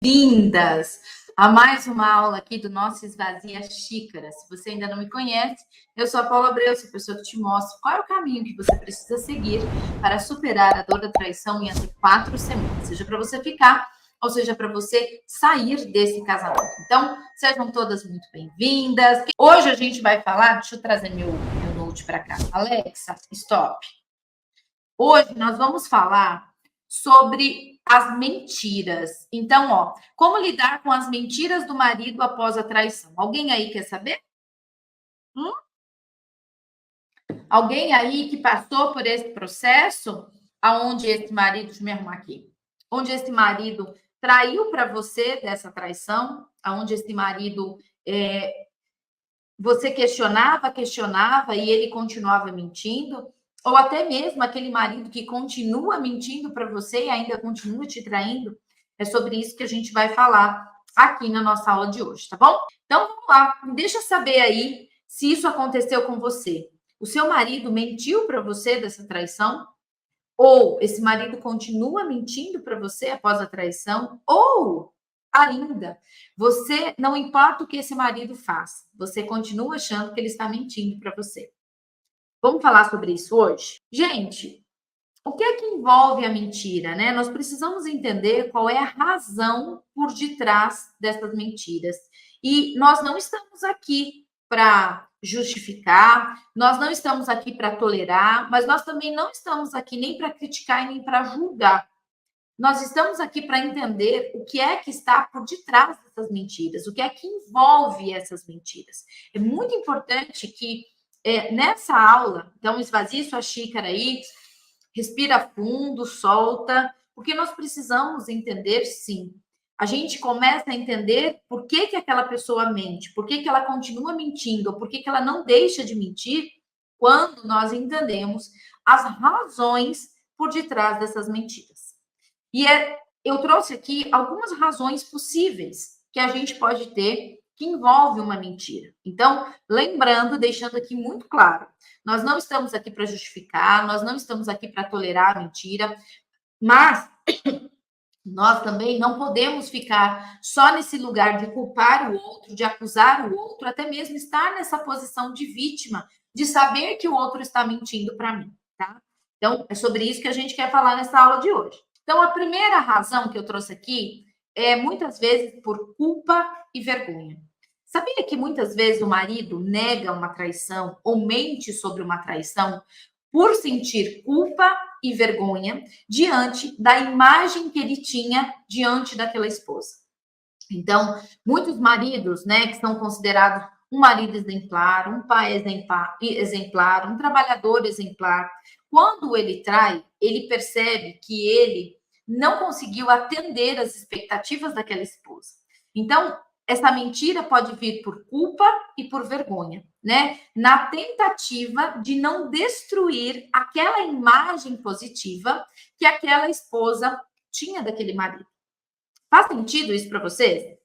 Vindas a mais uma aula aqui do nosso Esvazia Xícara. Se você ainda não me conhece, eu sou a Paula Abreu, sou a pessoa que te mostro qual é o caminho que você precisa seguir para superar a dor da traição em até 4 semanas, seja para você ficar ou seja para você sair desse casamento. Então, sejam todas muito bem-vindas. Hoje a gente vai falar, deixa eu trazer meu note para cá. Alexa, stop. Hoje nós vamos falar sobre as mentiras. Então, como lidar com as mentiras do marido após a traição? Alguém aí quer saber? Alguém aí que passou por esse processo, aonde esse marido, deixa eu me arrumar aqui, onde esse marido traiu para você dessa traição, aonde esse marido você questionava e ele continuava mentindo, ou até mesmo aquele marido que continua mentindo para você e ainda continua te traindo. É sobre isso que a gente vai falar aqui na nossa aula de hoje, tá bom? Então vamos lá, me deixa saber aí se isso aconteceu com você. O seu marido mentiu para você dessa traição? Ou esse marido continua mentindo para você após a traição? Ou ainda, você, não importa o que esse marido faz, você continua achando que ele está mentindo para você. Vamos falar sobre isso hoje? Gente, o que é que envolve a mentira, né? Nós precisamos entender qual é a razão por detrás dessas mentiras. E nós não estamos aqui para justificar, nós não estamos aqui para tolerar, mas nós também não estamos aqui nem para criticar e nem para julgar. Nós estamos aqui para entender o que é que está por detrás dessas mentiras, o que é que envolve essas mentiras. É muito importante que nessa aula, então esvazie sua xícara aí, respira fundo, solta, porque nós precisamos entender, sim. A gente começa a entender por que aquela pessoa mente, por que ela continua mentindo, ou por que ela não deixa de mentir, quando nós entendemos as razões por detrás dessas mentiras. E eu trouxe aqui algumas razões possíveis que a gente pode ter que envolve uma mentira. Então, lembrando, deixando aqui muito claro, nós não estamos aqui para justificar, nós não estamos aqui para tolerar a mentira, mas nós também não podemos ficar só nesse lugar de culpar o outro, de acusar o outro, até mesmo estar nessa posição de vítima, de saber que o outro está mentindo para mim, tá? Então, é sobre isso que a gente quer falar nessa aula de hoje. Então, a primeira razão que eu trouxe aqui é muitas vezes por culpa e vergonha. Sabia que muitas vezes o marido nega uma traição ou mente sobre uma traição por sentir culpa e vergonha diante da imagem que ele tinha diante daquela esposa? Então, muitos maridos, né, que são considerados um marido exemplar, um pai exemplar, um trabalhador exemplar, quando ele trai, ele percebe que ele não conseguiu atender as expectativas daquela esposa. Então, essa mentira pode vir por culpa e por vergonha, né? Na tentativa de não destruir aquela imagem positiva que aquela esposa tinha daquele marido. Faz sentido isso para você?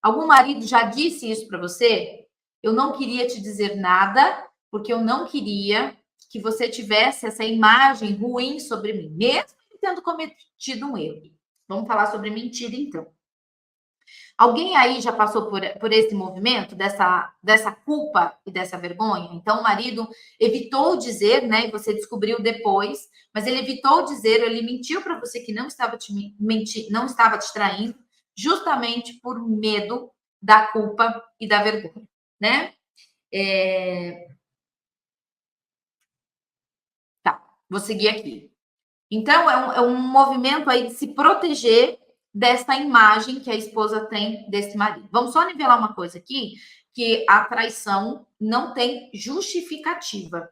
Algum marido já disse isso para você? Eu não queria te dizer nada, porque eu não queria que você tivesse essa imagem ruim sobre mim, mesmo tendo cometido um erro. Vamos falar sobre mentira, então. Alguém aí já passou por esse movimento, dessa culpa e dessa vergonha? Então, o marido evitou dizer, né? E você descobriu depois, mas ele evitou dizer, ele mentiu para você que não estava não estava te traindo, justamente por medo da culpa e da vergonha, né? Tá, vou seguir aqui. Então, é um movimento aí de se proteger dessa imagem que a esposa tem desse marido. Vamos só nivelar uma coisa aqui, que a traição não tem justificativa.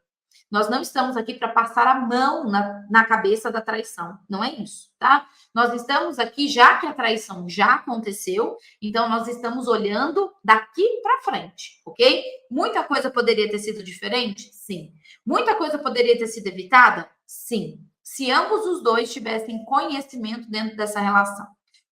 Nós não estamos aqui para passar a mão na cabeça da traição. Não é isso, tá? Nós estamos aqui, já que a traição já aconteceu, então nós estamos olhando daqui para frente, ok? Muita coisa poderia ter sido diferente? Sim. Muita coisa poderia ter sido evitada? Sim. Se ambos os dois tivessem conhecimento dentro dessa relação.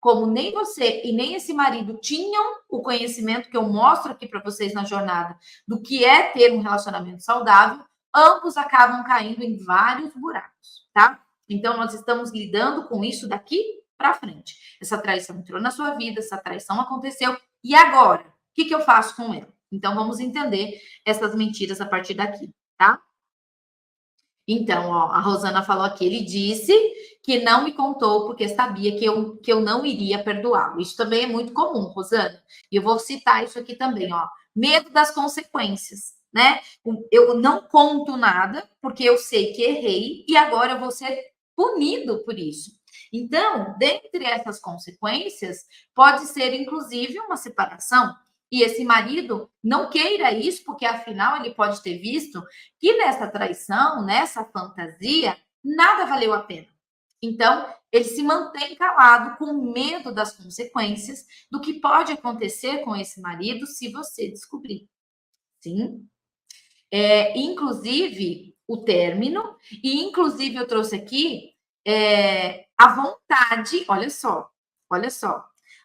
Como nem você e nem esse marido tinham o conhecimento que eu mostro aqui para vocês na jornada do que é ter um relacionamento saudável, ambos acabam caindo em vários buracos, tá? Então, nós estamos lidando com isso daqui para frente. Essa traição entrou na sua vida, essa traição aconteceu, e agora? O que eu faço com ela? Então, vamos entender essas mentiras a partir daqui, tá? Então, ó, a Rosana falou aqui, ele disse que não me contou porque sabia que eu não iria perdoá-lo. Isso também é muito comum, Rosana. E eu vou citar isso aqui também, ó. Medo das consequências, né? Eu não conto nada porque eu sei que errei e agora eu vou ser punido por isso. Então, dentre essas consequências, pode ser inclusive uma separação. E esse marido não queira isso, porque afinal ele pode ter visto que nessa traição, nessa fantasia, nada valeu a pena. Então, ele se mantém calado com medo das consequências do que pode acontecer com esse marido se você descobrir. Sim. Inclusive, o término, e inclusive eu trouxe aqui a vontade, olha só,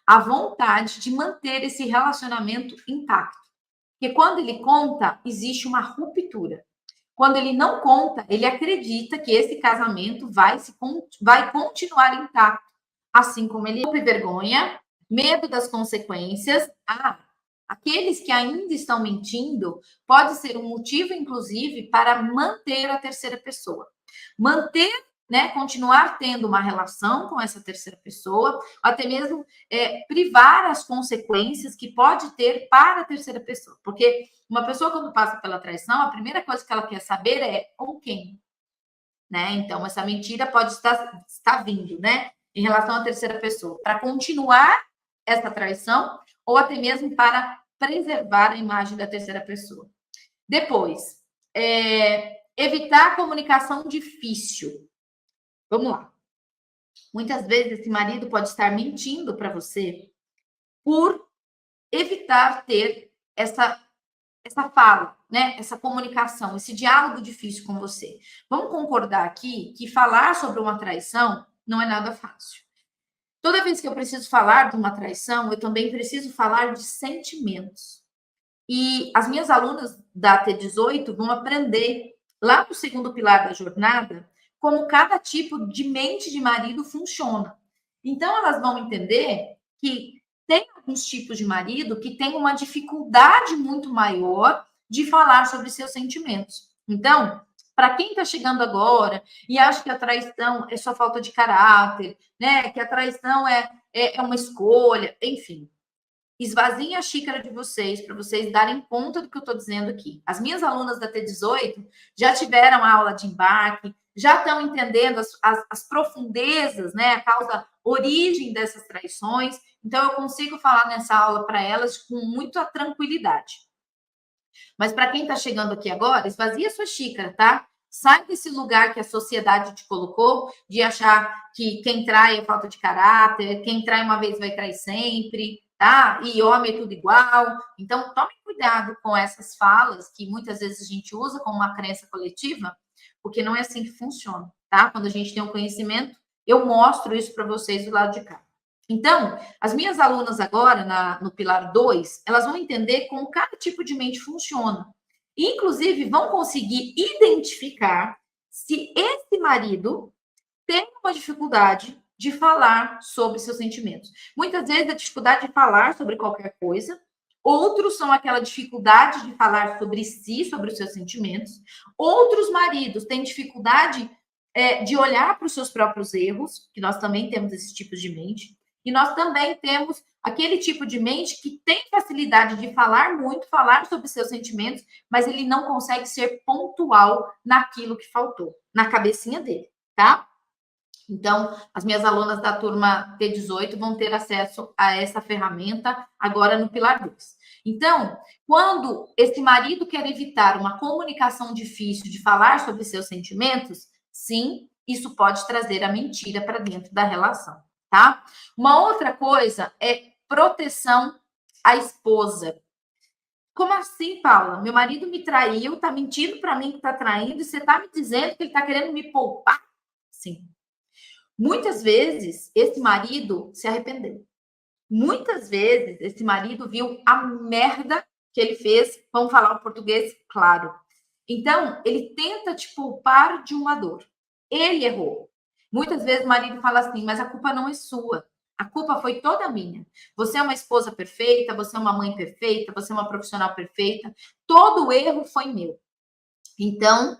a vontade de manter esse relacionamento intacto. Porque quando ele conta, existe uma ruptura. Quando ele não conta, ele acredita que esse casamento vai continuar intacto, assim como ele tem vergonha, medo das consequências. Aqueles que ainda estão mentindo pode ser um motivo, inclusive, para manter a terceira pessoa. Manter, né, continuar tendo uma relação com essa terceira pessoa, até mesmo privar as consequências que pode ter para a terceira pessoa. Porque uma pessoa, quando passa pela traição, a primeira coisa que ela quer saber é com quem. Né? Então, essa mentira pode estar vindo, né? Em relação à terceira pessoa, para continuar essa traição ou até mesmo para preservar a imagem da terceira pessoa. Depois, evitar a comunicação difícil. Vamos lá. Muitas vezes esse marido pode estar mentindo para você por evitar ter essa fala, né? Essa comunicação, esse diálogo difícil com você. Vamos concordar aqui que falar sobre uma traição não é nada fácil. Toda vez que eu preciso falar de uma traição, eu também preciso falar de sentimentos. E as minhas alunas da T18 vão aprender lá no segundo pilar da jornada como cada tipo de mente de marido funciona. Então, elas vão entender que tem alguns tipos de marido que têm uma dificuldade muito maior de falar sobre seus sentimentos. Então, para quem está chegando agora e acha que a traição é só falta de caráter, né? Que a traição é uma escolha, enfim. Esvaziem a xícara de vocês para vocês darem conta do que eu estou dizendo aqui. As minhas alunas da T18 já tiveram aula de embarque, já estão entendendo as profundezas, né? A causa, origem dessas traições. Então, eu consigo falar nessa aula para elas com muita tranquilidade. Mas para quem está chegando aqui agora, esvazia sua xícara, tá? Sai desse lugar que a sociedade te colocou, de achar que quem trai é falta de caráter, quem trai uma vez vai trair sempre, tá? E homem é tudo igual. Então, tome cuidado com essas falas que muitas vezes a gente usa como uma crença coletiva, porque não é assim que funciona, tá? Quando a gente tem um conhecimento, eu mostro isso para vocês do lado de cá. Então, as minhas alunas agora, no Pilar 2, elas vão entender como cada tipo de mente funciona. Inclusive, vão conseguir identificar se esse marido tem uma dificuldade de falar sobre seus sentimentos. Muitas vezes, a dificuldade de falar sobre qualquer coisa. Outros são aquela dificuldade de falar sobre si, sobre os seus sentimentos. Outros maridos têm dificuldade de olhar para os seus próprios erros, que nós também temos esses tipos de mente. E nós também temos aquele tipo de mente que tem facilidade de falar muito, falar sobre seus sentimentos, mas ele não consegue ser pontual naquilo que faltou, na cabecinha dele, tá? Então, as minhas alunas da turma T18 vão ter acesso a essa ferramenta agora no Pilar 2. Então, quando esse marido quer evitar uma comunicação difícil de falar sobre seus sentimentos, sim, isso pode trazer a mentira para dentro da relação. Tá? Uma outra coisa é proteção à esposa. Como assim, Paula? Meu marido me traiu, tá mentindo para mim que tá traindo, e você tá me dizendo que ele tá querendo me poupar? Sim. Muitas vezes esse marido se arrependeu. Muitas vezes esse marido viu a merda que ele fez, vamos falar o português claro. Então, ele tenta te poupar de uma dor. Ele errou. Muitas vezes o marido fala assim, mas a culpa não é sua. A culpa foi toda minha. Você é uma esposa perfeita, você é uma mãe perfeita, você é uma profissional perfeita. Todo o erro foi meu. Então,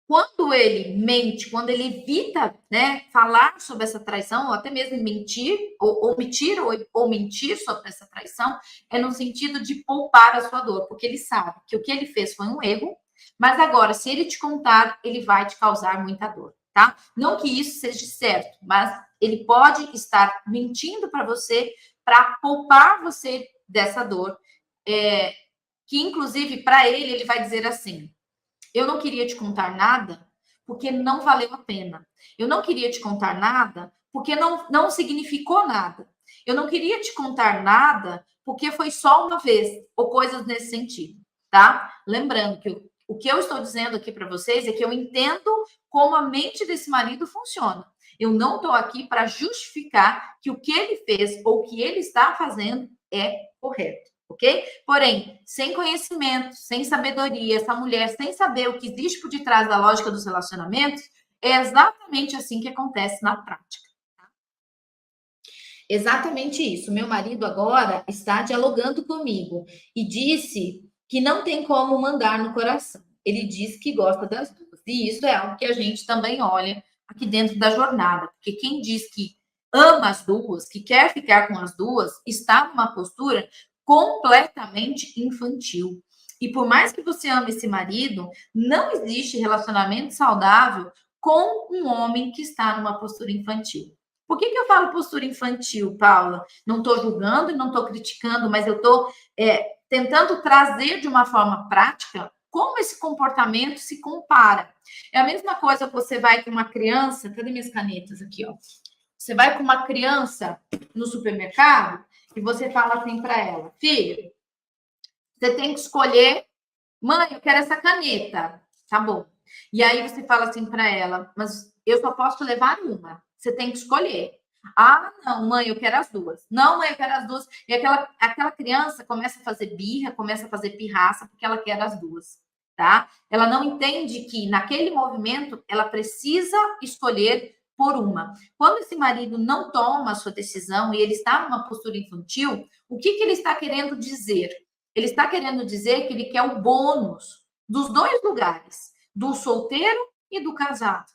quando ele mente, quando ele evita, né, falar sobre essa traição, ou até mesmo mentir, ou omitir, ou mentir sobre essa traição, é no sentido de poupar a sua dor, porque ele sabe que o que ele fez foi um erro, mas agora, se ele te contar, ele vai te causar muita dor, tá? Não que isso seja certo, mas ele pode estar mentindo para você para poupar você dessa dor, que inclusive para ele vai dizer assim: eu não queria te contar nada porque não valeu a pena. Eu não queria te contar nada porque não significou nada. Eu não queria te contar nada porque foi só uma vez, ou coisas nesse sentido, tá? Lembrando que o que eu estou dizendo aqui para vocês é que eu entendo como a mente desse marido funciona. Eu não estou aqui para justificar que o que ele fez ou o que ele está fazendo é correto, ok? Porém, sem conhecimento, sem sabedoria, essa mulher sem saber o que existe por detrás da lógica dos relacionamentos, é exatamente assim que acontece na prática. Exatamente isso. Meu marido agora está dialogando comigo e disse que não tem como mandar no coração. Ele diz que gosta das duas. E isso é algo que a gente também olha aqui dentro da jornada, porque quem diz que ama as duas, que quer ficar com as duas, está numa postura completamente infantil. E por mais que você ame esse marido, não existe relacionamento saudável com um homem que está numa postura infantil. Por que eu falo postura infantil, Paula? Não estou julgando e não estou criticando, mas eu estou tentando trazer de uma forma prática como esse comportamento se compara. É a mesma coisa que você vai com uma criança. Cadê minhas canetas aqui, ó? Você vai com uma criança no supermercado e você fala assim para ela: filho, você tem que escolher. Mãe, eu quero essa caneta. Tá bom. E aí você fala assim para ela: mas eu só posso levar uma. Você tem que escolher. Ah, não, mãe, eu quero as duas. Não, mãe, eu quero as duas. E aquela criança começa a fazer birra, começa a fazer pirraça, porque ela quer as duas, tá? Ela não entende que naquele movimento ela precisa escolher por uma. Quando esse marido não toma a sua decisão e ele está numa postura infantil, o que ele está querendo dizer? Ele está querendo dizer que ele quer o bônus dos dois lugares, do solteiro e do casado.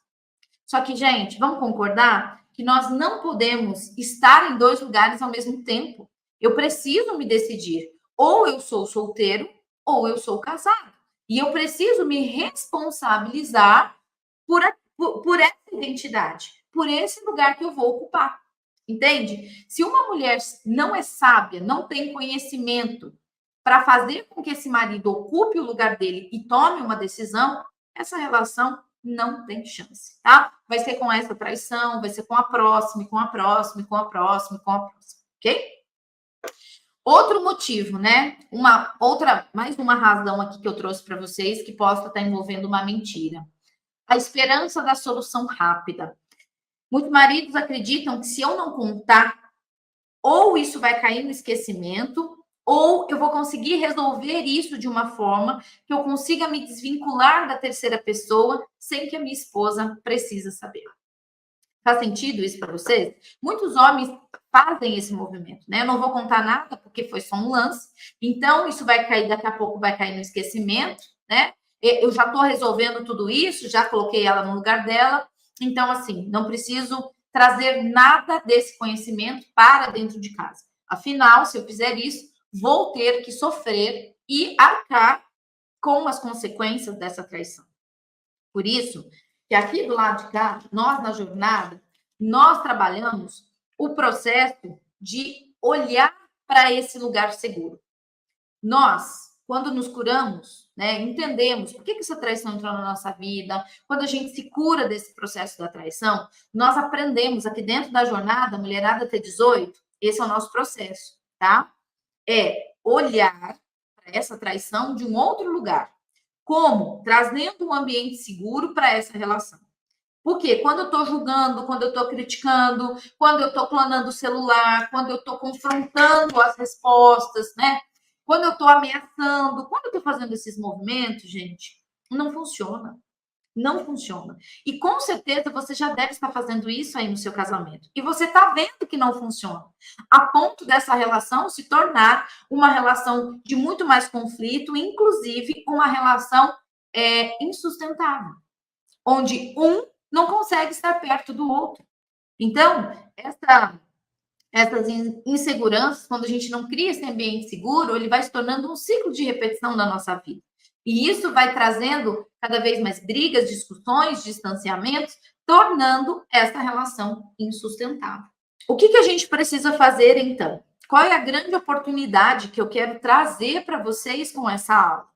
Só que, gente, vamos concordar que nós não podemos estar em dois lugares ao mesmo tempo. Eu preciso me decidir. Ou eu sou solteiro, ou eu sou casado. E eu preciso me responsabilizar por essa identidade, por esse lugar que eu vou ocupar. Entende? Se uma mulher não é sábia, não tem conhecimento para fazer com que esse marido ocupe o lugar dele e tome uma decisão, essa relação não tem chance, tá? Vai ser com essa traição, vai ser com a próxima, com a próxima, com a próxima, com a próxima, ok? Outro motivo, né? Mais uma razão aqui que eu trouxe para vocês que possa estar envolvendo uma mentira. A esperança da solução rápida. Muitos maridos acreditam que se eu não contar, ou isso vai cair no esquecimento, ou eu vou conseguir resolver isso de uma forma que eu consiga me desvincular da terceira pessoa sem que a minha esposa precise saber. Faz sentido isso para vocês? Muitos homens fazem esse movimento, né? Eu não vou contar nada porque foi só um lance, então isso vai cair, daqui a pouco vai cair no esquecimento, né? Eu já estou resolvendo tudo isso, já coloquei ela no lugar dela, então assim, não preciso trazer nada desse conhecimento para dentro de casa. Afinal, se eu fizer isso, vou ter que sofrer e arcar com as consequências dessa traição. Por isso, que aqui do lado de cá, nós na jornada, nós trabalhamos o processo de olhar para esse lugar seguro. Nós, quando nos curamos, né, entendemos por que essa traição entrou na nossa vida, quando a gente se cura desse processo da traição, nós aprendemos aqui dentro da jornada, Mulherada T18, esse é o nosso processo, tá? É olhar para essa traição de um outro lugar. Como? Trazendo um ambiente seguro para essa relação. Por quê? Quando eu estou julgando, quando eu estou criticando, quando eu estou clonando o celular, quando eu estou confrontando as respostas, né? Quando eu estou ameaçando, quando eu estou fazendo esses movimentos, gente, não funciona. Não funciona. E com certeza você já deve estar fazendo isso aí no seu casamento. E você está vendo que não funciona. A ponto dessa relação se tornar uma relação de muito mais conflito, inclusive uma relação insustentável, onde um não consegue estar perto do outro. Então, essas inseguranças, quando a gente não cria esse ambiente seguro, ele vai se tornando um ciclo de repetição na nossa vida. E isso vai trazendo cada vez mais brigas, discussões, distanciamentos, tornando essa relação insustentável. O que a gente precisa fazer, então? Qual é a grande oportunidade que eu quero trazer para vocês com essa aula?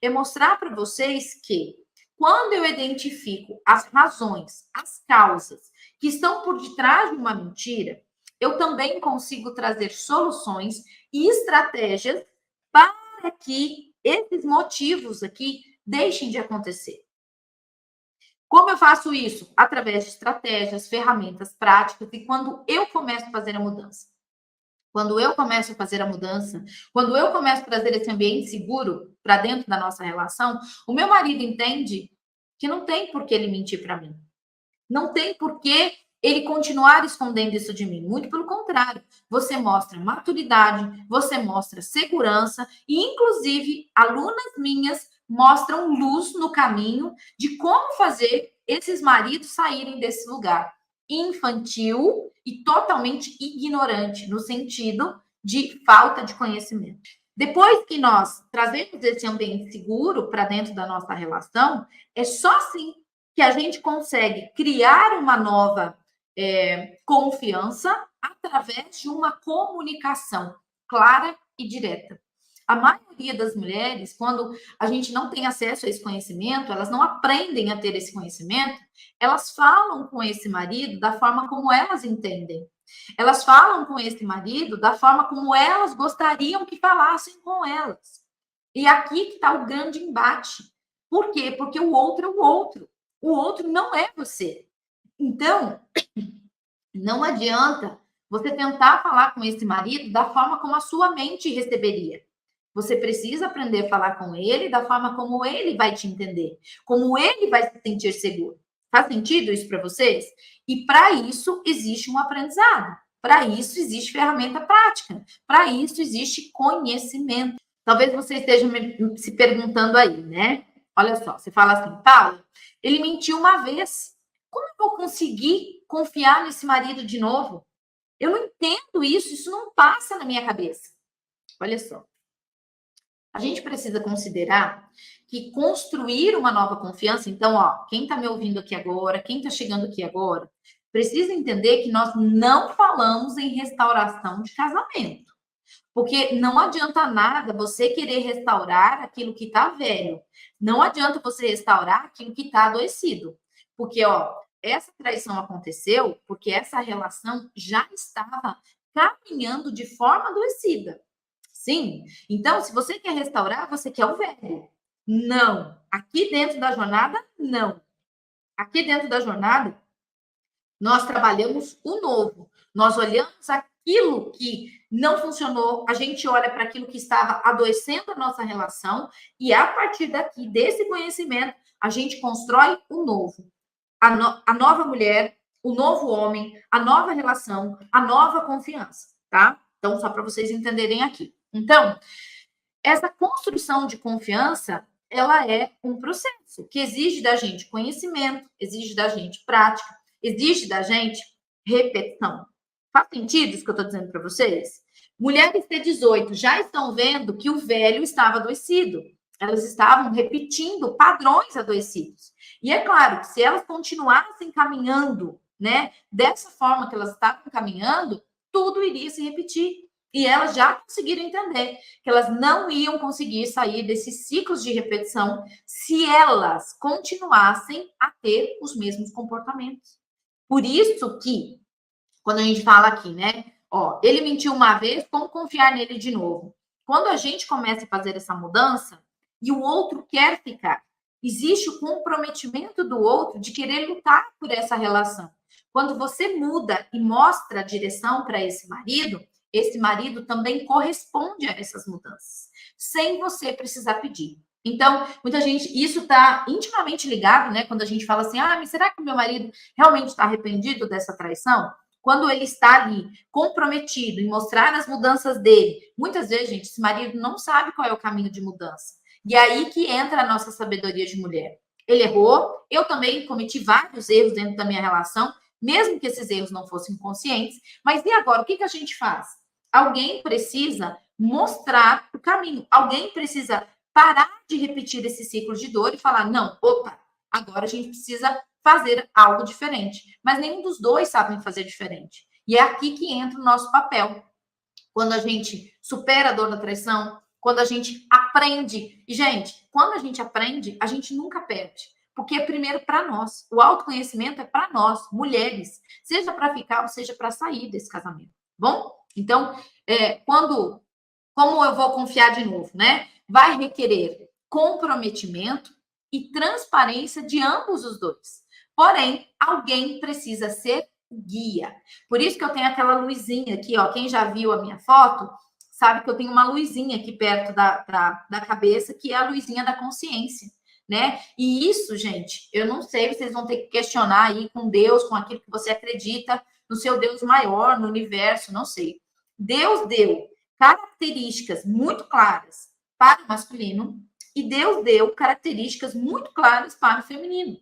É mostrar para vocês que, quando eu identifico as razões, as causas que estão por detrás de uma mentira, eu também consigo trazer soluções e estratégias para que esses motivos aqui deixem de acontecer. Como eu faço isso? Através de estratégias, ferramentas práticas e quando eu começo a fazer a mudança. Quando eu começo a fazer a mudança, quando eu começo a trazer esse ambiente seguro para dentro da nossa relação, o meu marido entende que não tem por que ele mentir para mim. Não tem por que ele continuar escondendo isso de mim. Muito pelo contrário, você mostra maturidade, você mostra segurança e, inclusive, alunas minhas mostram luz no caminho de como fazer esses maridos saírem desse lugar infantil e totalmente ignorante, no sentido de falta de conhecimento. Depois que nós trazemos esse ambiente seguro para dentro da nossa relação, é só assim que a gente consegue criar uma nova confiança através de uma comunicação clara e direta. A maioria das mulheres, quando a gente não tem acesso a esse conhecimento, elas não aprendem a ter esse conhecimento, elas falam com esse marido da forma como elas entendem. Elas falam com esse marido da forma como elas gostariam que falassem com elas. E aqui que está o grande embate. Por quê? Porque o outro é o outro. O outro não é você. Então, não adianta você tentar falar com esse marido da forma como a sua mente receberia. Você precisa aprender a falar com ele da forma como ele vai te entender, como ele vai se sentir seguro. Faz sentido isso para vocês? E para isso existe um aprendizado. Para isso existe ferramenta prática. Para isso existe conhecimento. Talvez você esteja se perguntando aí, né? Olha só, você fala assim, Paulo, ele mentiu uma vez. Como eu vou conseguir confiar nesse marido de novo? Eu não entendo isso não passa na minha cabeça. Olha só. A gente precisa considerar que construir uma nova confiança, então, ó, quem está me ouvindo aqui agora, quem está chegando aqui agora, precisa entender que nós não falamos em restauração de casamento. Porque não adianta nada você querer restaurar aquilo que está velho. Não adianta você restaurar aquilo que está adoecido. Porque, ó, essa traição aconteceu porque essa relação já estava caminhando de forma adoecida. Sim? Então, se você quer restaurar, você quer o velho. Não. Aqui dentro da jornada, não. Aqui dentro da jornada, nós trabalhamos o novo. Nós olhamos aquilo que não funcionou, a gente olha para aquilo que estava adoecendo a nossa relação e a partir daqui, desse conhecimento, a gente constrói o novo. A nova mulher, o novo homem, a nova relação, a nova confiança, tá? Então, só para vocês entenderem aqui. Então, essa construção de confiança, ela é um processo que exige da gente conhecimento, exige da gente prática, exige da gente repetição. Faz sentido isso que eu estou dizendo para vocês? Mulheres T18 já estão vendo que o velho estava adoecido. Elas estavam repetindo padrões adoecidos. E é claro que se elas continuassem caminhando, né, dessa forma que elas estavam caminhando, tudo iria se repetir. E elas já conseguiram entender que elas não iam conseguir sair desses ciclos de repetição se elas continuassem a ter os mesmos comportamentos. Por isso que, quando a gente fala aqui, né? Ó, ele mentiu uma vez, como confiar nele de novo? Quando a gente começa a fazer essa mudança e o outro quer ficar, existe o comprometimento do outro de querer lutar por essa relação. Quando você muda e mostra a direção para esse marido também corresponde a essas mudanças, sem você precisar pedir. Então, muita gente, isso está intimamente ligado, né? Quando a gente fala assim, ah, mas será que o meu marido realmente está arrependido dessa traição? Quando ele está ali comprometido em mostrar as mudanças dele, muitas vezes, gente, esse marido não sabe qual é o caminho de mudança. E é aí que entra a nossa sabedoria de mulher. Ele errou, eu também cometi vários erros dentro da minha relação, mesmo que esses erros não fossem conscientes. Mas e agora? O que a gente faz? Alguém precisa mostrar o caminho. Alguém precisa parar de repetir esse ciclo de dor e falar, não, opa, agora a gente precisa fazer algo diferente. Mas nenhum dos dois sabem fazer diferente. E é aqui que entra o nosso papel. Quando a gente supera a dor da traição, quando a gente aprende. E, gente, quando a gente aprende, a gente nunca perde. Porque é primeiro para nós. O autoconhecimento é para nós, mulheres. Seja para ficar ou seja para sair desse casamento. Bom? Então, como eu vou confiar de novo, né? Vai requerer comprometimento e transparência de ambos os dois. Porém, alguém precisa ser guia. Por isso que eu tenho aquela luzinha aqui, ó. Quem já viu a minha foto sabe que eu tenho uma luzinha aqui perto da cabeça, que é a luzinha da consciência, né? E isso, gente, eu não sei, vocês vão ter que questionar aí com Deus, com aquilo que você acredita, no seu Deus maior, no universo, não sei. Deus deu características muito claras para o masculino e Deus deu características muito claras para o feminino.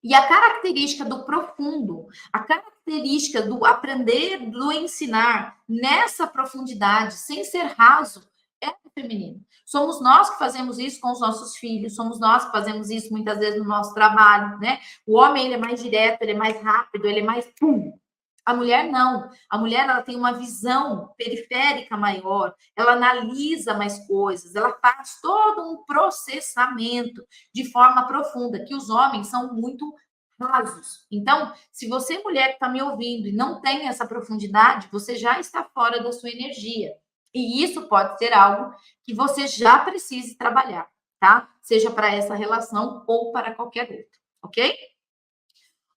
E a característica do profundo, a característica do aprender, do ensinar nessa profundidade, sem ser raso, é do feminino. Somos nós que fazemos isso com os nossos filhos, somos nós que fazemos isso muitas vezes no nosso trabalho, né? O homem, ele é mais direto, ele é mais rápido, ele é mais pum. A mulher não. A mulher, ela tem uma visão periférica maior, ela analisa mais coisas, ela faz todo um processamento de forma profunda, que os homens são muito rasos. Então, se você, mulher que está me ouvindo e não tem essa profundidade, você já está fora da sua energia. E isso pode ser algo que você já precise trabalhar, tá? Seja para essa relação ou para qualquer outra, ok?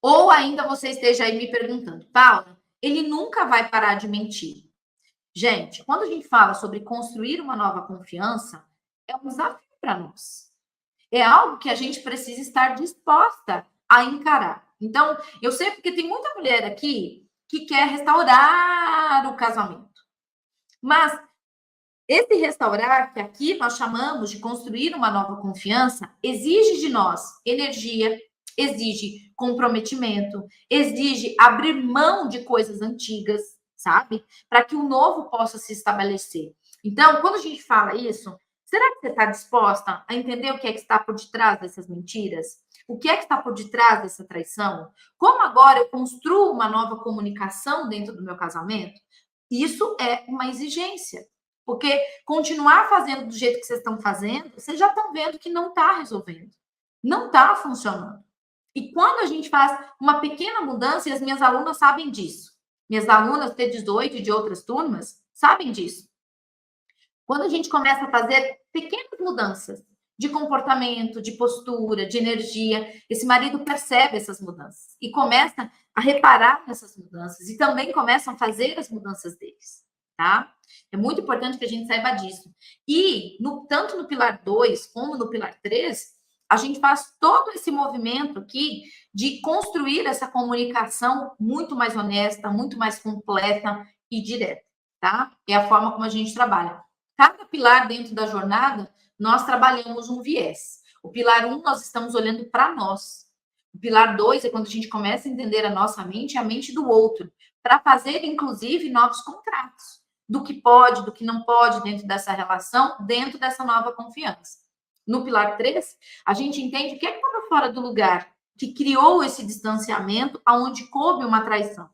Ou ainda você esteja aí me perguntando, Paula, ele nunca vai parar de mentir. Gente, quando a gente fala sobre construir uma nova confiança, é um desafio para nós. É algo que a gente precisa estar disposta a encarar. Então, eu sei porque tem muita mulher aqui que quer restaurar o casamento. Mas esse restaurar, que aqui nós chamamos de construir uma nova confiança, exige de nós energia, exige comprometimento, exige abrir mão de coisas antigas, sabe? Para que o novo possa se estabelecer. Então, quando a gente fala isso, será que você está disposta a entender o que é que está por detrás dessas mentiras? O que é que está por detrás dessa traição? Como agora eu construo uma nova comunicação dentro do meu casamento? Isso é uma exigência. Porque continuar fazendo do jeito que vocês estão fazendo, vocês já estão vendo que não está resolvendo. Não está funcionando. E quando a gente faz uma pequena mudança, e as minhas alunas sabem disso, minhas alunas T18 e de outras turmas sabem disso. Quando a gente começa a fazer pequenas mudanças de comportamento, de postura, de energia, esse marido percebe essas mudanças e começa a reparar nessas mudanças e também começam a fazer as mudanças deles, tá? É muito importante que a gente saiba disso. E tanto no pilar 2 como no pilar 3, a gente faz todo esse movimento aqui de construir essa comunicação muito mais honesta, muito mais completa e direta, tá? É a forma como a gente trabalha. Cada pilar dentro da jornada, nós trabalhamos um viés. O pilar 1, nós estamos olhando para nós. O pilar 2 é quando a gente começa a entender a nossa mente e a mente do outro, para fazer, inclusive, novos contratos do que pode, do que não pode dentro dessa relação, dentro dessa nova confiança. No pilar 3, a gente entende o que é que estava fora do lugar, que criou esse distanciamento aonde coube uma traição.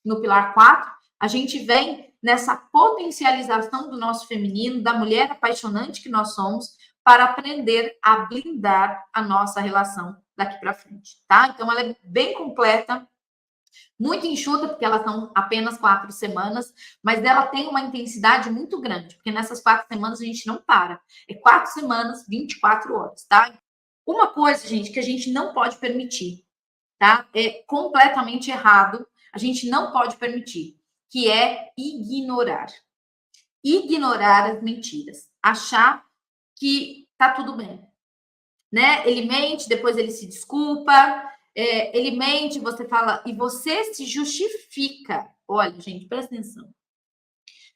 No pilar 4, a gente vem nessa potencialização do nosso feminino, da mulher apaixonante que nós somos, para aprender a blindar a nossa relação daqui para frente, tá? Então, ela é bem completa, muito enxuta, porque elas são apenas 4 semanas, mas ela tem uma intensidade muito grande, porque nessas 4 semanas a gente não para. É 4 semanas, 24 horas, tá? Uma coisa, gente, que a gente não pode permitir, tá? É completamente errado, a gente não pode permitir, que é ignorar. Ignorar as mentiras. Achar que tá tudo bem, né? Ele mente, depois ele se desculpa, ele mente, você fala, e você se justifica. Olha, gente, presta atenção.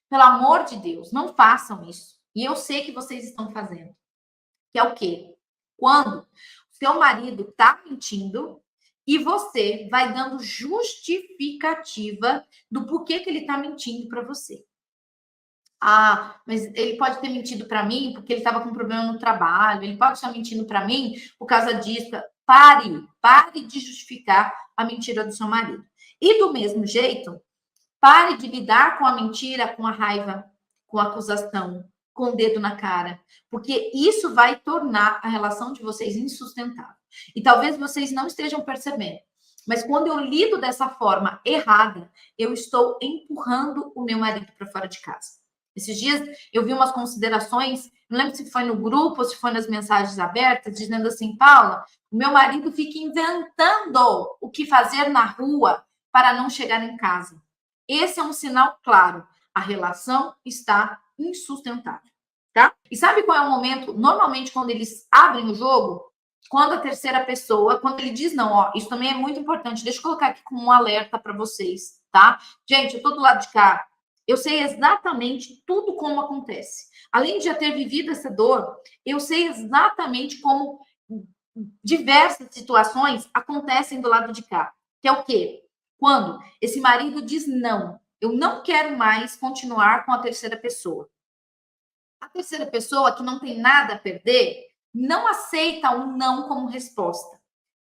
Pelo amor de Deus, não façam isso. E eu sei que vocês estão fazendo. Que é o quê? Quando seu marido está mentindo e você vai dando justificativa do porquê que ele está mentindo para você. Ah, mas ele pode ter mentido para mim porque ele estava com problema no trabalho, ele pode estar mentindo para mim por causa disso. Pare de justificar a mentira do seu marido. E do mesmo jeito, pare de lidar com a mentira, com a raiva, com a acusação, com o dedo na cara, porque isso vai tornar a relação de vocês insustentável. E talvez vocês não estejam percebendo, mas quando eu lido dessa forma errada, eu estou empurrando o meu marido para fora de casa. Esses dias eu vi umas considerações, não lembro se foi no grupo ou se foi nas mensagens abertas, dizendo assim, Paula, o meu marido fica inventando o que fazer na rua para não chegar em casa. Esse é um sinal claro. A relação está insustentável, tá? E sabe qual é o momento? Normalmente, quando eles abrem o jogo, quando a terceira pessoa, quando ele diz não, ó, isso também é muito importante. Deixa eu colocar aqui como um alerta para vocês, tá? Gente, eu tô do lado de cá. Eu sei exatamente tudo como acontece. Além de já ter vivido essa dor, eu sei exatamente como diversas situações acontecem do lado de cá. Que é o quê? Quando esse marido diz não, eu não quero mais continuar com a terceira pessoa. A terceira pessoa, que não tem nada a perder, não aceita um não como resposta.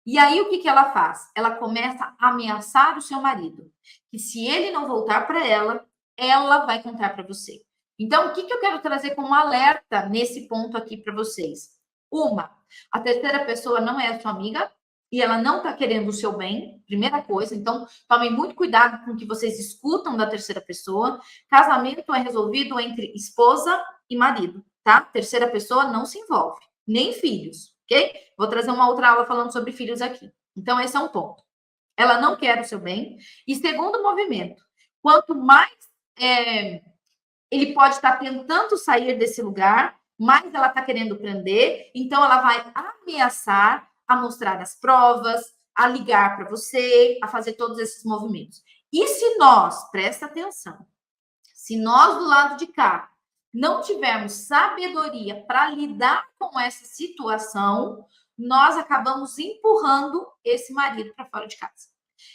E aí o que ela faz? Ela começa a ameaçar o seu marido. Que se ele não voltar para ela vai contar para você. Então, o que eu quero trazer como alerta nesse ponto aqui para vocês? A terceira pessoa não é a sua amiga e ela não está querendo o seu bem, primeira coisa. Então, tomem muito cuidado com o que vocês escutam da terceira pessoa. Casamento é resolvido entre esposa e marido, tá? Terceira pessoa não se envolve, nem filhos, ok? Vou trazer uma outra aula falando sobre filhos aqui. Então, esse é um ponto. Ela não quer o seu bem. E segundo movimento, quanto mais ele pode estar tentando sair desse lugar, mais ela está querendo prender, então ela vai ameaçar a mostrar as provas, a ligar para você, a fazer todos esses movimentos. E se nós, presta atenção, se nós do lado de cá não tivermos sabedoria para lidar com essa situação, nós acabamos empurrando esse marido para fora de casa.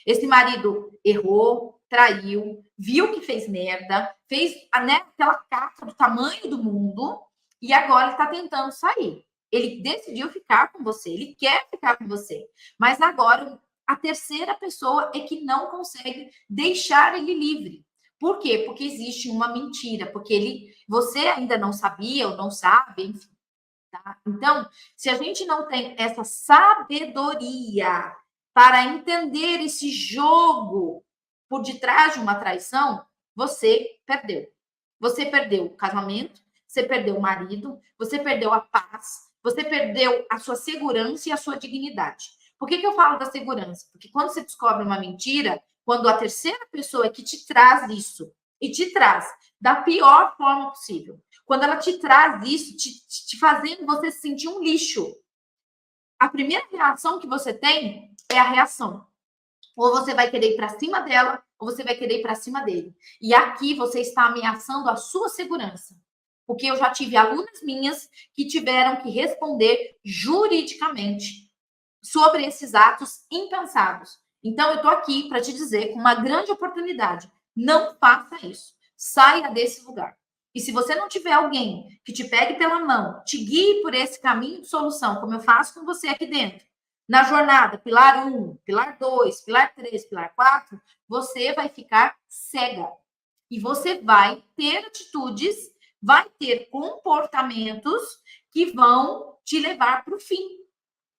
Esse marido errou, traiu, viu que fez merda, fez, né, aquela caca do tamanho do mundo e agora ele está tentando sair. Ele decidiu ficar com você, ele quer ficar com você, mas agora a terceira pessoa é que não consegue deixar ele livre. Por quê? Porque existe uma mentira, porque você ainda não sabia ou não sabe, enfim. Tá? Então, se a gente não tem essa sabedoria para entender esse jogo por detrás de uma traição, você perdeu. Você perdeu o casamento, você perdeu o marido, você perdeu a paz, você perdeu a sua segurança e a sua dignidade. Por que eu falo da segurança? Porque quando você descobre uma mentira, quando a terceira pessoa é que te traz isso e te traz da pior forma possível, quando ela te traz isso, te fazendo você se sentir um lixo, a primeira reação que você tem é a reação. Ou você vai querer ir para cima dela, ou você vai querer ir para cima dele. E aqui você está ameaçando a sua segurança. Porque eu já tive alunas minhas que tiveram que responder juridicamente sobre esses atos impensados. Então, eu estou aqui para te dizer, com uma grande oportunidade, não faça isso. Saia desse lugar. E se você não tiver alguém que te pegue pela mão, te guie por esse caminho de solução, como eu faço com você aqui dentro, na jornada, pilar 1, pilar 2, pilar 3, pilar 4, você vai ficar cega. E você vai ter atitudes, vai ter comportamentos que vão te levar para o fim.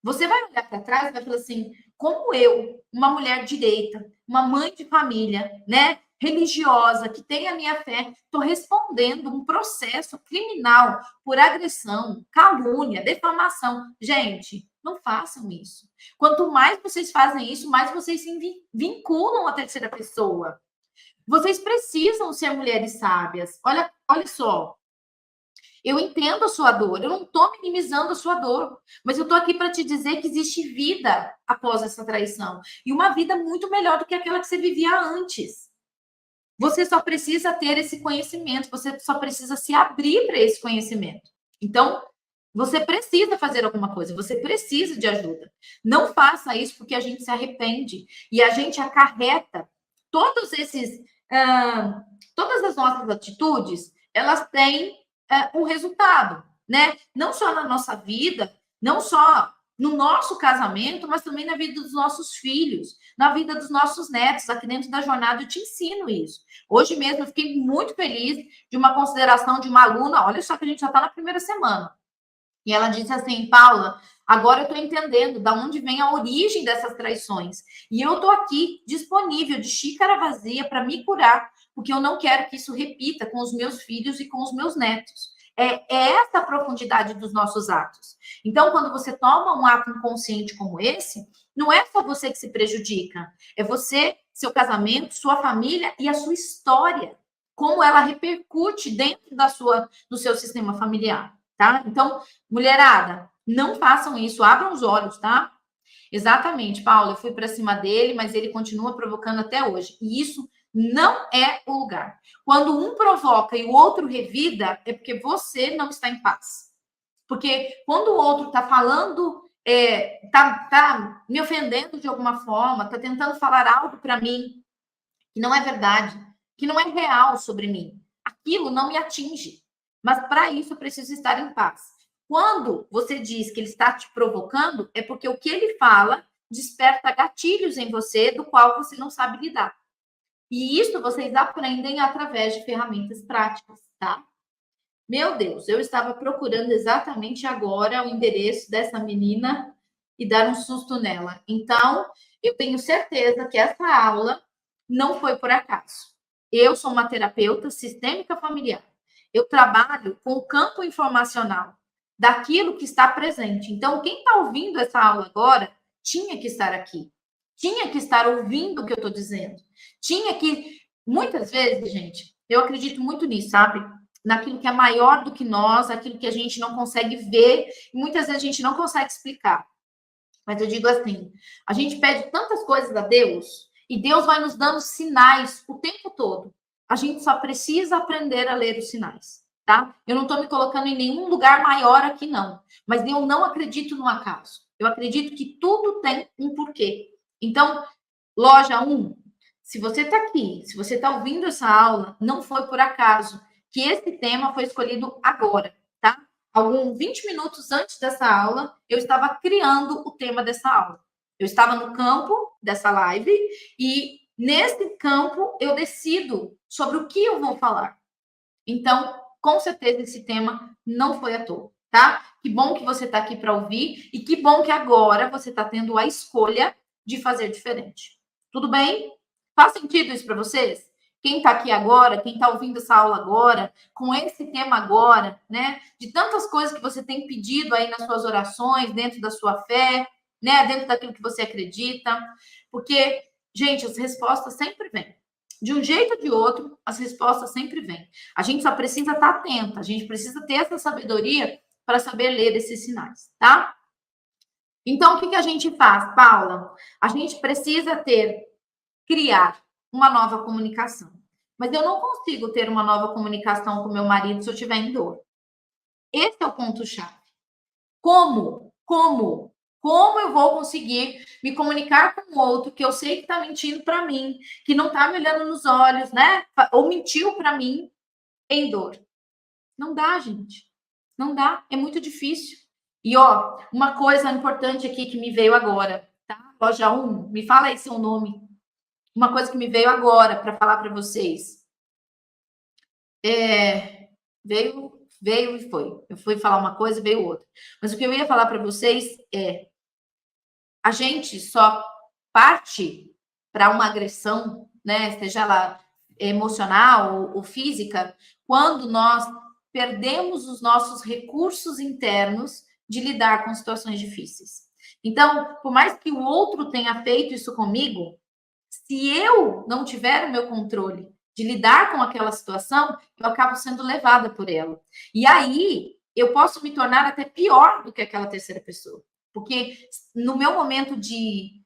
Você vai olhar para trás e vai falar assim, como eu, uma mulher direita, uma mãe de família, né, religiosa, que tem a minha fé, estou respondendo um processo criminal por agressão, calúnia, defamação. Gente, não façam isso. Quanto mais vocês fazem isso, mais vocês se vinculam à terceira pessoa. Vocês precisam ser mulheres sábias. Olha só. Eu entendo a sua dor, eu não estou minimizando a sua dor, mas eu estou aqui para te dizer que existe vida após essa traição. E uma vida muito melhor do que aquela que você vivia antes. Você só precisa ter esse conhecimento, você só precisa se abrir para esse conhecimento. Então, você precisa fazer alguma coisa, você precisa de ajuda. Não faça isso porque a gente se arrepende e a gente acarreta todos esses, todas as nossas atitudes, elas têm um resultado, né? Não só na nossa vida, não só no nosso casamento, mas também na vida dos nossos filhos, na vida dos nossos netos. Aqui dentro da jornada eu te ensino isso. Hoje mesmo eu fiquei muito feliz de uma consideração de uma aluna. Olha só que a gente já está na primeira semana. E ela disse assim, Paula, agora eu estou entendendo de onde vem a origem dessas traições. E eu estou aqui disponível, de xícara vazia, para me curar, porque eu não quero que isso repita com os meus filhos e com os meus netos. É essa a profundidade dos nossos atos. Então, quando você toma um ato inconsciente como esse, não é só você que se prejudica, é você, seu casamento, sua família e a sua história, como ela repercute dentro do seu sistema familiar, tá? Então, mulherada, não façam isso, abram os olhos, tá? Exatamente, Paula, eu fui para cima dele, mas ele continua provocando até hoje. E isso não é o lugar. Quando um provoca e o outro revida, é porque você não está em paz. Porque quando o outro está falando, tá me ofendendo de alguma forma, está tentando falar algo para mim que não é verdade, que não é real sobre mim, aquilo não me atinge. Mas para isso eu preciso estar em paz. Quando você diz que ele está te provocando, é porque o que ele fala desperta gatilhos em você do qual você não sabe lidar. E isso vocês aprendem através de ferramentas práticas, tá? Meu Deus, eu estava procurando exatamente agora o endereço dessa menina e dar um susto nela. Então, eu tenho certeza que essa aula não foi por acaso. Eu sou uma terapeuta sistêmica familiar. Eu trabalho com o campo informacional daquilo que está presente. Então, quem está ouvindo essa aula agora tinha que estar aqui. Tinha que estar ouvindo o que eu estou dizendo. Tinha que. Muitas vezes, gente, eu acredito muito nisso, sabe? Naquilo que é maior do que nós, aquilo que a gente não consegue ver, e muitas vezes a gente não consegue explicar. Mas eu digo assim, a gente pede tantas coisas a Deus, e Deus vai nos dando sinais o tempo todo. A gente só precisa aprender a ler os sinais, tá? Eu não estou me colocando em nenhum lugar maior aqui, não. Mas eu não acredito no acaso. Eu acredito que tudo tem um porquê. Então, loja 1, se você está aqui, se você está ouvindo essa aula, não foi por acaso que esse tema foi escolhido agora, tá? Alguns 20 minutos antes dessa aula, eu estava criando o tema dessa aula. Eu estava no campo dessa live e nesse campo eu decido sobre o que eu vou falar. Então, com certeza esse tema não foi à toa, tá? Que bom que você está aqui para ouvir e que bom que agora você está tendo a escolha de fazer diferente. Tudo bem? Faz sentido isso para vocês? Quem está aqui agora, quem está ouvindo essa aula agora, com esse tema agora, né? De tantas coisas que você tem pedido aí nas suas orações, dentro da sua fé, né? Dentro daquilo que você acredita. Porque, gente, as respostas sempre vêm. De um jeito ou de outro, as respostas sempre vêm. A gente só precisa estar atenta, a gente precisa ter essa sabedoria para saber ler esses sinais, tá? Então, o que a gente faz, Paula? A gente precisa criar uma nova comunicação. Mas eu não consigo ter uma nova comunicação com meu marido se eu estiver em dor. Esse é o ponto-chave. Como eu vou conseguir me comunicar com o outro que eu sei que está mentindo para mim, que não está me olhando nos olhos, né? Ou mentiu para mim em dor? Não dá, gente. Não dá. É muito difícil. E, ó, uma coisa importante aqui que me veio agora, tá? Loja 1, me fala aí seu nome. Uma coisa que me veio agora para falar para vocês. Veio e foi. Eu fui falar uma coisa e veio outra. Mas o que eu ia falar para vocês é: a gente só parte para uma agressão, né, seja ela emocional ou física, quando nós perdemos os nossos recursos internos de lidar com situações difíceis. Então, por mais que o outro tenha feito isso comigo, se eu não tiver o meu controle de lidar com aquela situação, eu acabo sendo levada por ela. E aí eu posso me tornar até pior do que aquela terceira pessoa. Porque no meu momento de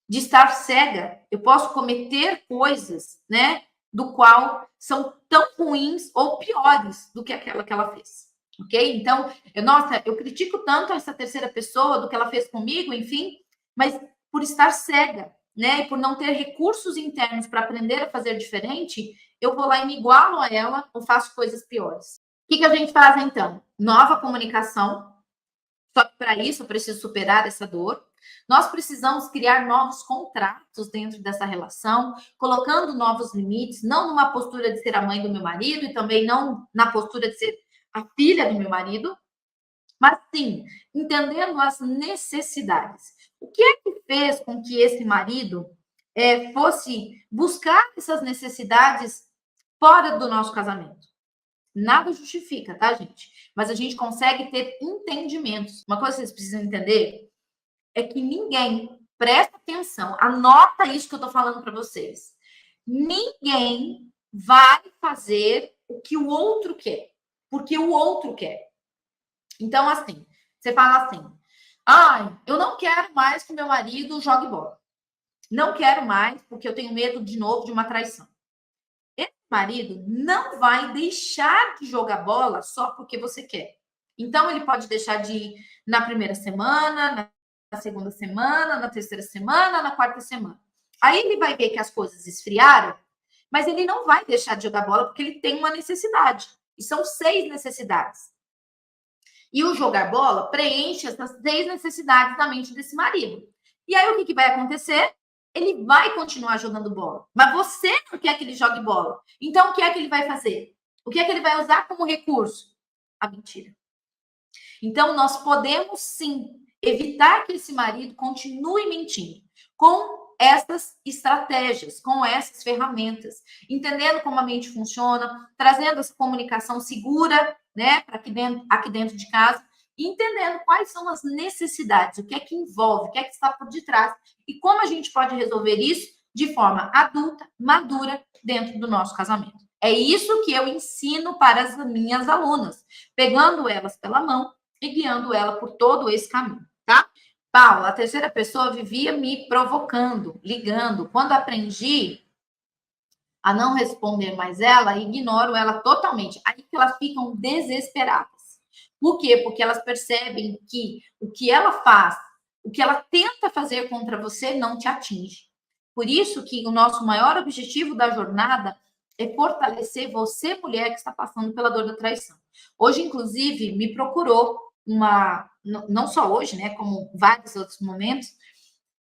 estar cega, eu posso cometer coisas, né, do qual são tão ruins ou piores do que aquela que ela fez. Ok? Então, eu critico tanto essa terceira pessoa do que ela fez comigo, enfim, mas por estar cega, né, e por não ter recursos internos para aprender a fazer diferente, eu vou lá e me igualo a ela ou faço coisas piores. O que a gente faz então? Nova comunicação. Só que para isso eu preciso superar essa dor. Nós precisamos criar novos contratos dentro dessa relação, colocando novos limites, não numa postura de ser a mãe do meu marido e também não na postura de ser a filha do meu marido, mas sim entendendo as necessidades. O que é que fez com que esse marido fosse buscar essas necessidades fora do nosso casamento? Nada justifica, tá, gente? Mas a gente consegue ter entendimentos. Uma coisa que vocês precisam entender é que ninguém, presta atenção, anota isso que eu tô falando para vocês. Ninguém vai fazer o que o outro quer, porque o outro quer. Então, assim, você fala assim: ai, eu não quero mais que meu marido jogue bola. Não quero mais, porque eu tenho medo de novo de uma traição. Esse marido não vai deixar de jogar bola só porque você quer. Então, ele pode deixar de ir na primeira semana, na segunda semana, na terceira semana, na quarta semana. Aí ele vai ver que as coisas esfriaram, mas ele não vai deixar de jogar bola porque ele tem uma necessidade. E são 6 necessidades. E o jogar bola preenche essas 6 necessidades da mente desse marido. E aí o que vai acontecer? Ele vai continuar jogando bola. Mas você não quer que ele jogue bola. Então o que é que ele vai fazer? O que é que ele vai usar como recurso? A mentira. Então nós podemos sim evitar que esse marido continue mentindo com essas estratégias, com essas ferramentas, entendendo como a mente funciona, trazendo essa comunicação segura, né, para aqui dentro de casa, e entendendo quais são as necessidades, o que é que envolve, o que é que está por detrás e como a gente pode resolver isso de forma adulta, madura, dentro do nosso casamento. É isso que eu ensino para as minhas alunas, pegando elas pela mão e guiando ela por todo esse caminho, tá? Paula, a terceira pessoa vivia me provocando, ligando. Quando aprendi a não responder mais ela, ignoro ela totalmente. Aí que elas ficam desesperadas. Por quê? Porque elas percebem que o que ela faz, o que ela tenta fazer contra você não te atinge. Por isso que o nosso maior objetivo da jornada é fortalecer você, mulher, que está passando pela dor da traição. Hoje, inclusive, me procurou não só hoje, né, como vários outros momentos,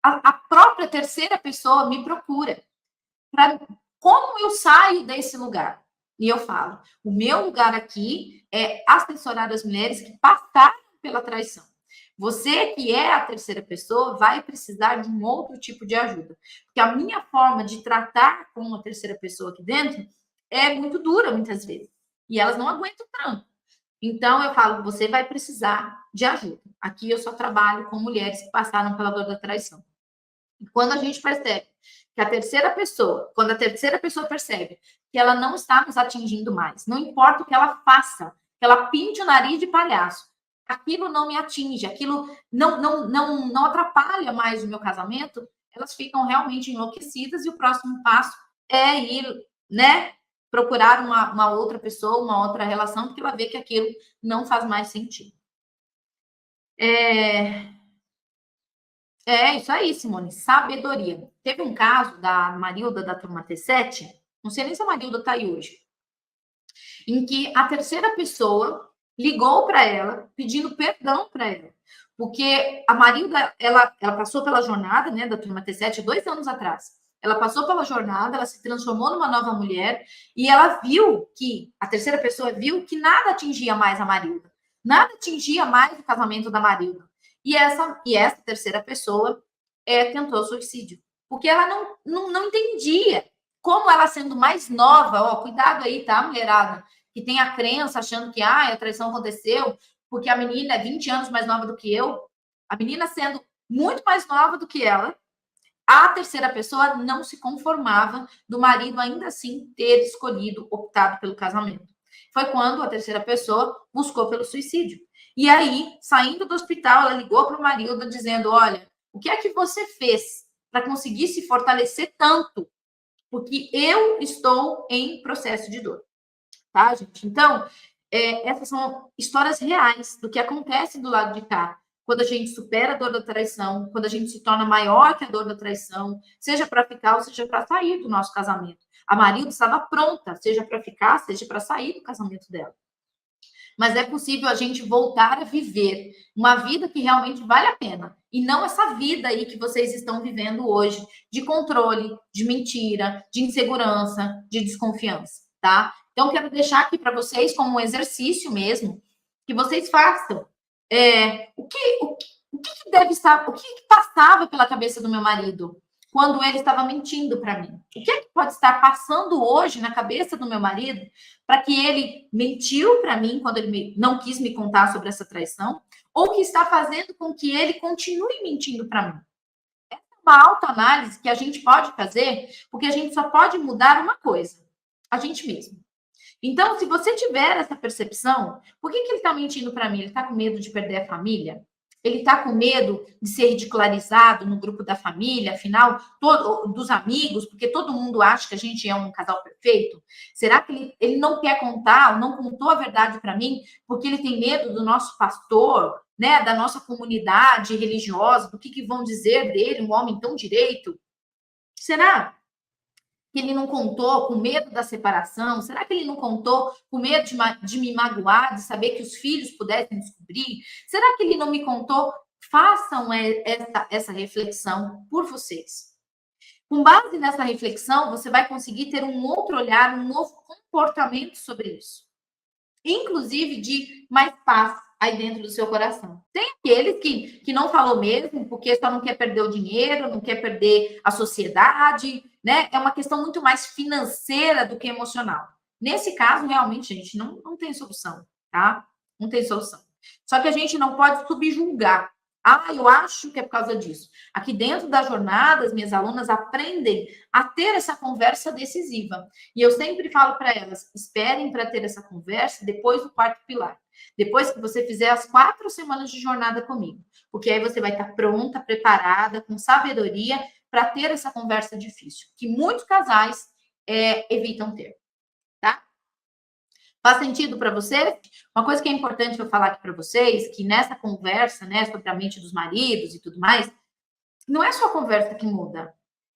a própria terceira pessoa me procura para como eu saio desse lugar. E eu falo, o meu lugar aqui é assessorar as mulheres que passaram pela traição. Você que é a terceira pessoa vai precisar de um outro tipo de ajuda. Porque a minha forma de tratar com uma terceira pessoa aqui dentro é muito dura, muitas vezes. E elas não aguentam tanto. Então, eu falo, você vai precisar de ajuda. Aqui eu só trabalho com mulheres que passaram pela dor da traição. E quando a gente percebe que quando a terceira pessoa percebe que ela não está nos atingindo mais, não importa o que ela faça, que ela pinte o nariz de palhaço, aquilo não me atinge, aquilo não atrapalha mais o meu casamento, elas ficam realmente enlouquecidas e o próximo passo é ir, né, procurar uma outra pessoa, uma outra relação, porque ela vê que aquilo não faz mais sentido. É isso aí, Simone, sabedoria. Teve um caso da Marilda da turma T7, não sei nem se a Marilda está aí hoje, em que a terceira pessoa ligou para ela pedindo perdão para ela, porque a Marilda ela passou pela jornada, né, da turma T7 2 anos atrás. Ela passou pela jornada, ela se transformou numa nova mulher e ela viu que a terceira pessoa viu que nada atingia mais a Marilda, nada atingia mais o casamento da Marilda. E essa terceira pessoa tentou suicídio, porque ela não entendia como ela sendo mais nova, ó, cuidado aí, tá, mulherada, que tem a crença achando que a traição aconteceu porque a menina é 20 anos mais nova do que eu, a menina sendo muito mais nova do que ela, a terceira pessoa não se conformava do marido ainda assim ter escolhido, optado pelo casamento. Foi quando a terceira pessoa buscou pelo suicídio. E aí, saindo do hospital, ela ligou para o marido dizendo: olha, o que é que você fez para conseguir se fortalecer tanto? Porque eu estou em processo de dor. Tá, gente? Então, essas são histórias reais do que acontece do lado de cá. Quando a gente supera a dor da traição, quando a gente se torna maior que a dor da traição, seja para ficar ou seja para sair do nosso casamento. A Marilda estava pronta, seja para ficar, seja para sair do casamento dela. Mas é possível a gente voltar a viver uma vida que realmente vale a pena. E não essa vida aí que vocês estão vivendo hoje, de controle, de mentira, de insegurança, de desconfiança, tá? Então, quero deixar aqui para vocês, como um exercício mesmo, que vocês façam. O que deve estar, o que passava pela cabeça do meu marido quando ele estava mentindo para mim? O que pode estar passando hoje na cabeça do meu marido para que ele mentiu para mim quando ele não quis me contar sobre essa traição, ou que está fazendo com que ele continue mentindo para mim? Essa é uma autoanálise que a gente pode fazer, porque a gente só pode mudar uma coisa: a gente mesmo. Então, se você tiver essa percepção, por que ele está mentindo para mim? Ele está com medo de perder a família? Ele está com medo de ser ridicularizado no grupo da família, afinal, dos amigos, porque todo mundo acha que a gente é um casal perfeito? Será que ele não quer contar, ou não contou a verdade para mim, porque ele tem medo do nosso pastor, né, da nossa comunidade religiosa, do que vão dizer dele, um homem tão direito? Será que ele não contou com medo da separação? Será que ele não contou com medo de me magoar, de saber que os filhos pudessem descobrir? Será que ele não me contou? Façam essa reflexão por vocês. Com base nessa reflexão, você vai conseguir ter um outro olhar, um novo comportamento sobre isso. Inclusive de mais paz aí dentro do seu coração. Tem aqueles que não falou mesmo, porque só não quer perder o dinheiro, não quer perder a sociedade, né? É uma questão muito mais financeira do que emocional. Nesse caso, realmente, gente, não tem solução, tá? Não tem solução. Só que a gente não pode subjulgar. Eu acho que é por causa disso. Aqui dentro da jornada, as minhas alunas aprendem a ter essa conversa decisiva. E eu sempre falo para elas: esperem para ter essa conversa depois do quarto pilar. Depois que você fizer as 4 semanas de jornada comigo. Porque aí você vai estar pronta, preparada, com sabedoria para ter essa conversa difícil. Que muitos casais evitam ter. Tá? Faz sentido para você? Uma coisa que é importante eu falar aqui para vocês, que nessa conversa, né, sobre a mente dos maridos e tudo mais, não é só a conversa que muda,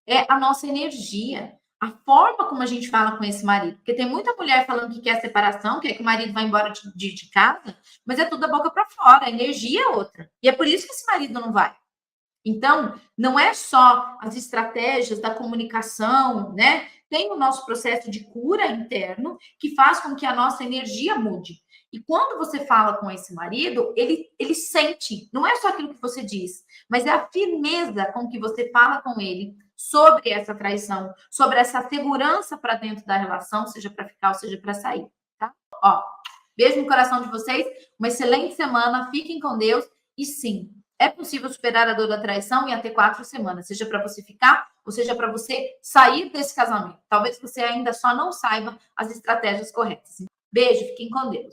é a nossa energia, a forma como a gente fala com esse marido. Porque tem muita mulher falando que quer separação, quer que o marido vá embora de casa, mas é tudo da boca para fora, a energia é outra. E é por isso que esse marido não vai. Então, não é só as estratégias da comunicação, né? Tem o nosso processo de cura interno que faz com que a nossa energia mude. E quando você fala com esse marido, ele sente, não é só aquilo que você diz, mas é a firmeza com que você fala com ele sobre essa traição, sobre essa segurança para dentro da relação, seja para ficar ou seja para sair, tá? Ó, beijo no coração de vocês, uma excelente semana, fiquem com Deus e sim, é possível superar a dor da traição em até 4 semanas, seja para você ficar ou seja para você sair desse casamento. Talvez você ainda só não saiba as estratégias corretas. Beijo, fiquem com Deus.